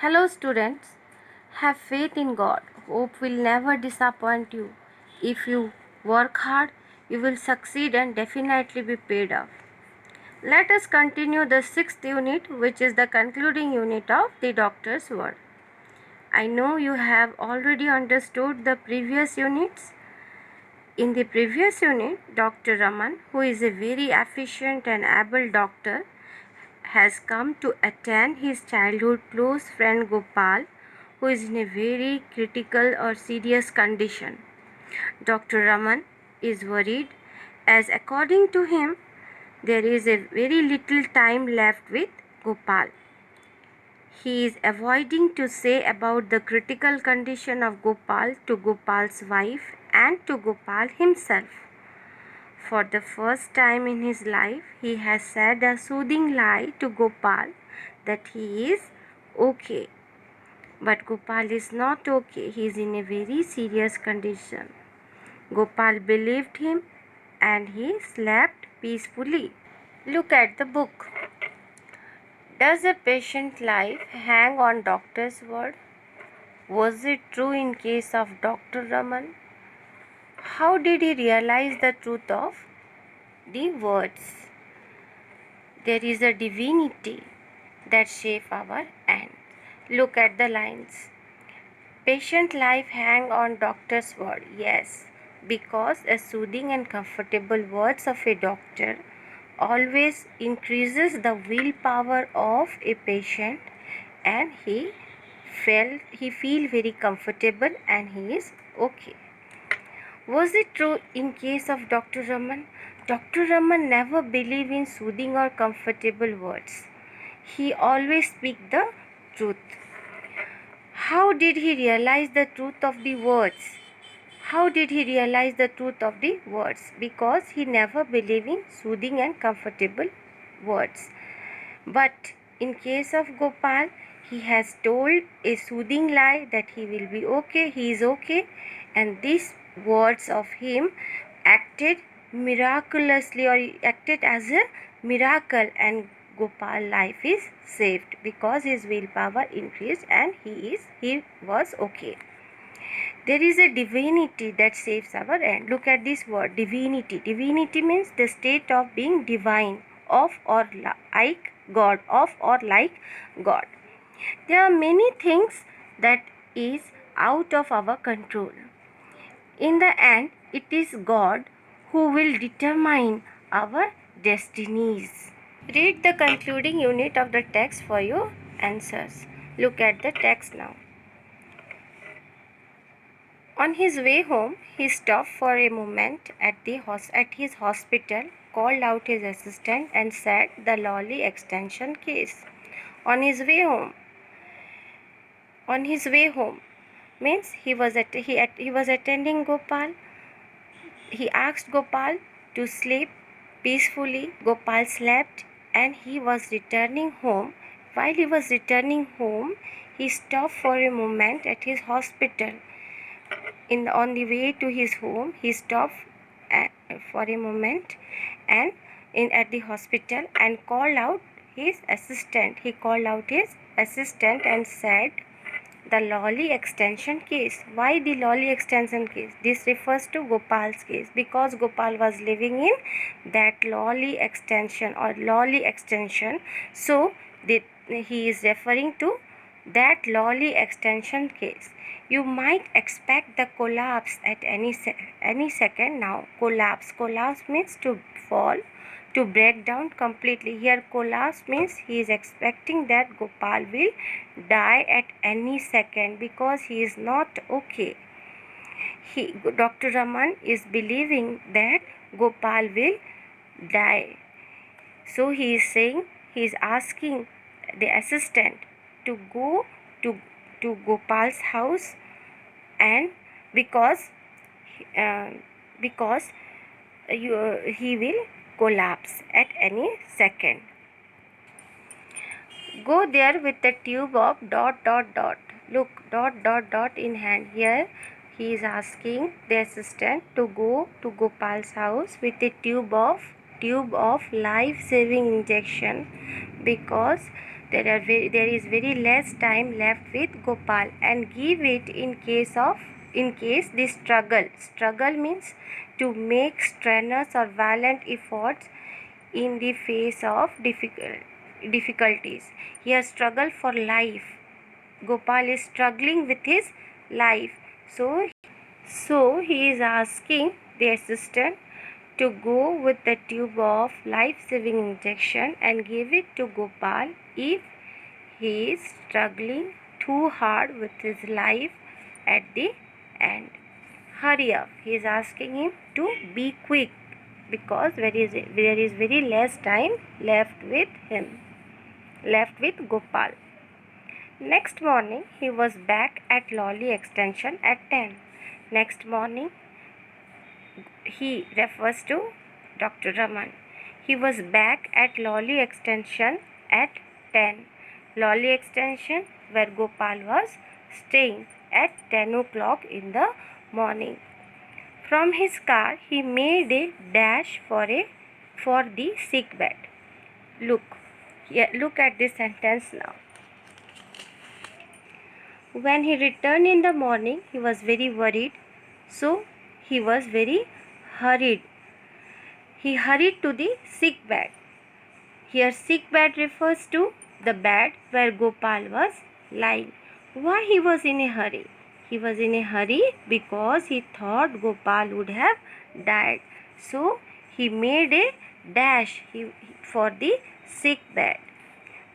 Hello, students. Have faith in God. Hope will never disappoint you. If you work hard, you will succeed and definitely be paid off. Let us continue the sixth unit, which is the concluding unit of the Doctor's Word. I know you have already understood the previous units. In the previous unit, Dr. Raman, who is a very efficient and able doctor, has come to attend his childhood close friend Gopal, who is in a very critical or serious condition. Dr. Raman is worried as, according to him, there is a very little time left with Gopal. He is avoiding to say about the critical condition of Gopal to Gopal's wife and to Gopal himself. For the first time in his life, he has said a soothing lie to Gopal that he is okay. But Gopal is not okay. He is in a very serious condition. Gopal believed him and he slept peacefully. Look at the book. Does a patient life hang on doctor's word? Was it true in case of Dr. Raman? How did he realize the truth of the words? There is a divinity that shapes our end. Look at the lines. Patient life hang on doctor's word. Yes, because a soothing and comfortable words of a doctor always increases the willpower of a patient, and he feel very comfortable and he is okay. Was it true in case of Dr. Raman? Dr. Raman never believed in soothing or comfortable words. He always speak the truth. How did he realize the truth of the words? How did he realize the truth of the words? Because he never believed in soothing and comfortable words. But in case of Gopal, he has told a soothing lie that he will be okay, he is okay, and these words of him acted miraculously or acted as a miracle, and Gopal's life is saved because his willpower increased and he was okay. There is a divinity that saves our end. Look at this word, divinity. Divinity means the state of being divine, of or like God, of or like God. There are many things that is out of our control. In the end, it is God who will determine our destinies. Read the concluding unit of the text for your answers. Look at the text now. On his way home, he stopped for a moment at his hospital, called out his assistant and said the Lolly extension case. On his way home means he was attending Gopal. He asked Gopal to sleep peacefully. Gopal slept and he was returning home. While he was returning home, he stopped for a moment at his hospital. On the way to his home, he stopped for a moment and at the hospital and called out his assistant. He called out his assistant and said the Lolly extension case. Why the Lolly extension case? This refers to Gopal's case because Gopal was living in that Lolly extension or Lolly extension. So he is referring to that Lolly extension case. You might expect the collapse at any second now. Collapse means to fall, to break down completely. Here collapse means he is expecting that Gopal will die at any second because he is not okay. Dr. Raman is believing that Gopal will die. So he is asking the assistant to go to Gopal's house, and because he will collapse at any second. Go there with a tube of ... Look, ... in hand. Here he is asking the assistant to go to Gopal's house with a tube of life-saving injection because there is very less time left with Gopal, and give it in case the struggle means to make strenuous or valiant efforts in the face of difficulties. He has struggled for life. Gopal is struggling with his life. So he is asking the assistant to go with the tube of life-saving injection and give it to Gopal if he is struggling too hard with his life at the end. Hurry up. He is asking him to be quick because there is very less time left with Gopal. Next morning, he was back at Lolly Extension at 10. Next morning, he refers to Dr. Raman. He was back at Lolly Extension at 10. Lolly Extension, where Gopal was staying at 10 o'clock in the morning. From his car, he made a dash for the sick bed. Look at this sentence now. When he returned in the morning, he was very worried, so he was very hurried. He hurried to the sick bed. Here, sick bed refers to the bed where Gopal was lying. Why he was in a hurry? He was in a hurry because he thought Gopal would have died. So, he made a dash for the sick bed.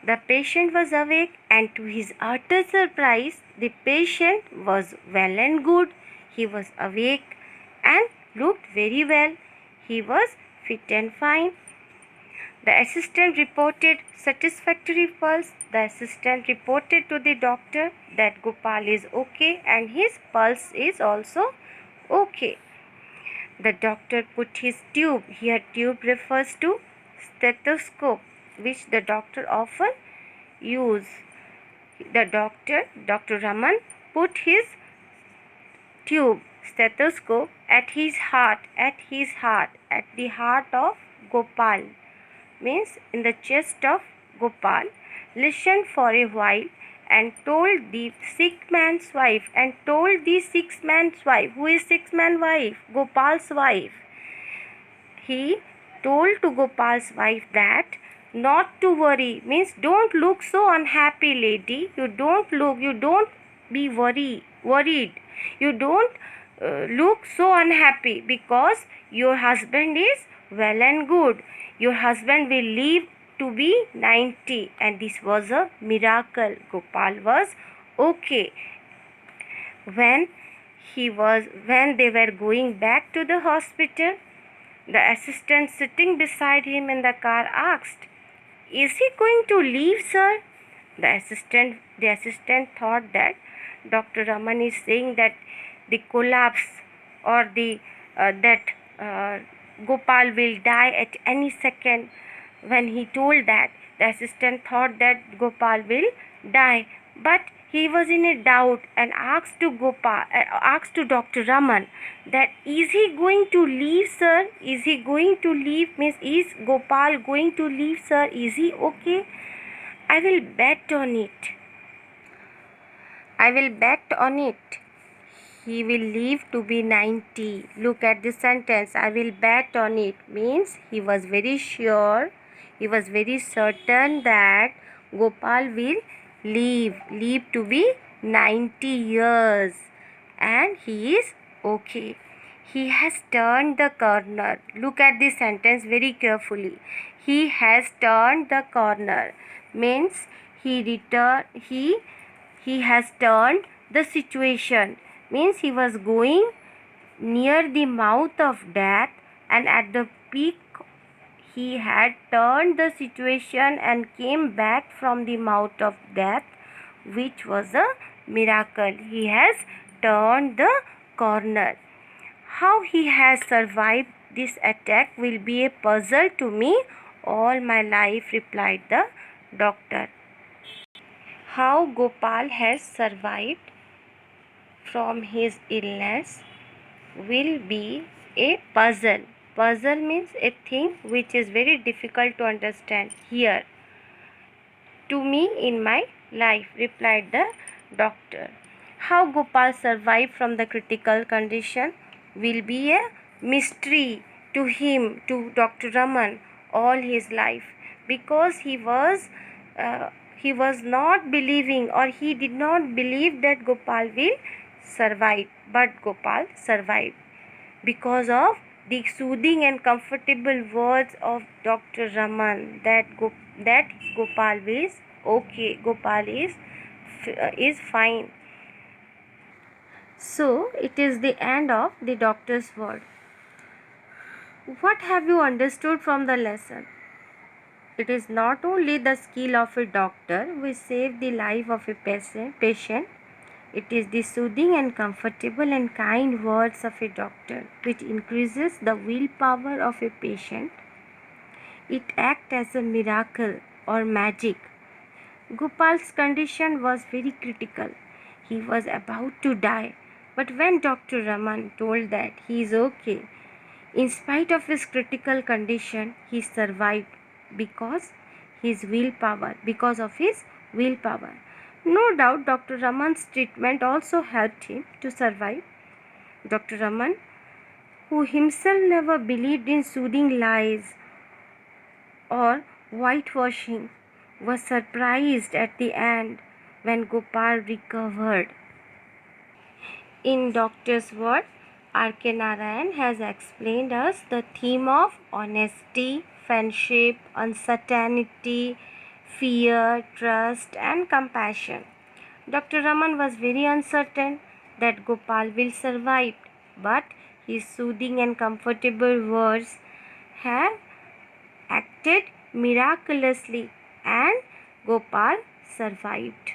The patient was awake, and to his utter surprise, the patient was well and good. He was awake and looked very well. He was fit and fine. The assistant reported satisfactory pulse. The assistant reported to the doctor that Gopal is okay and his pulse is also okay. The doctor put his tube. Here, tube refers to stethoscope, which the doctor often use. The Dr. Raman, put his tube, stethoscope, at the heart of Gopal, means in the chest of Gopal, listened for a while and told the sick man's wife, who is sick man's wife? Gopal's wife. He told to Gopal's wife that not to worry, means don't look so unhappy, lady. You don't be worried. You don't look so unhappy because your husband is well and good. Your husband will live to be 90, and this was a miracle. Gopal was okay. When they were going back to the hospital, the assistant sitting beside him in the car asked, "Is he going to leave, sir?" The assistant thought that Dr. Raman is saying that the collapse or that Gopal will die at any second. When he told that, the assistant thought that Gopal will die, but he was in a doubt and asked to Dr. Raman that is he going to leave, sir? Is he going to leave? Means is Gopal going to leave, sir? Is he okay? I will bet on it. He will live to be 90. Look at the sentence. I will bet on it. Means he was very sure. He was very certain that Gopal will live to be 90 years. And he is okay. He has turned the corner. Look at this sentence very carefully. He has turned the corner. Means he has turned the situation. Means he was going near the mouth of death, and at the peak he had turned the situation and came back from the mouth of death, which was a miracle. He has turned the corner. How he has survived this attack will be a puzzle to me all my life, replied the doctor. How Gopal has survived from his illness will be a puzzle. Puzzle means a thing which is very difficult to understand. Here, to me in my life, replied the doctor. How Gopal survived from the critical condition will be a mystery to him, to Dr. Raman, all his life, because he was not believing, or he did not believe that Gopal will survive, but Gopal survived because of the soothing and comfortable words of Dr. Raman, that Gopal is okay, Gopal is fine. So it is the end of the doctor's word. What have you understood from the lesson? It is not only the skill of a doctor which saves the life of a patient, it is the soothing and comfortable and kind words of a doctor which increases the willpower of a patient. It acts as a miracle or magic. Gopal's condition was very critical. He was about to die. But when Dr. Raman told that he is okay, in spite of his critical condition, he survived because of his willpower. No doubt Dr. Raman's treatment also helped him to survive. Dr. Raman, who himself never believed in soothing lies or whitewashing, was surprised at the end when Gopal recovered. In Doctor's word, R.K. Narayan has explained us the theme of honesty, friendship, uncertainty, fear, trust, and compassion. Dr. Raman was very uncertain that Gopal will survive, but his soothing and comfortable words have acted miraculously, and Gopal survived.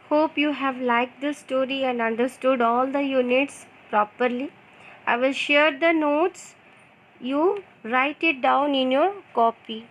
Hope you have liked this story and understood all the units properly. I will share the notes. You write it down in your copy.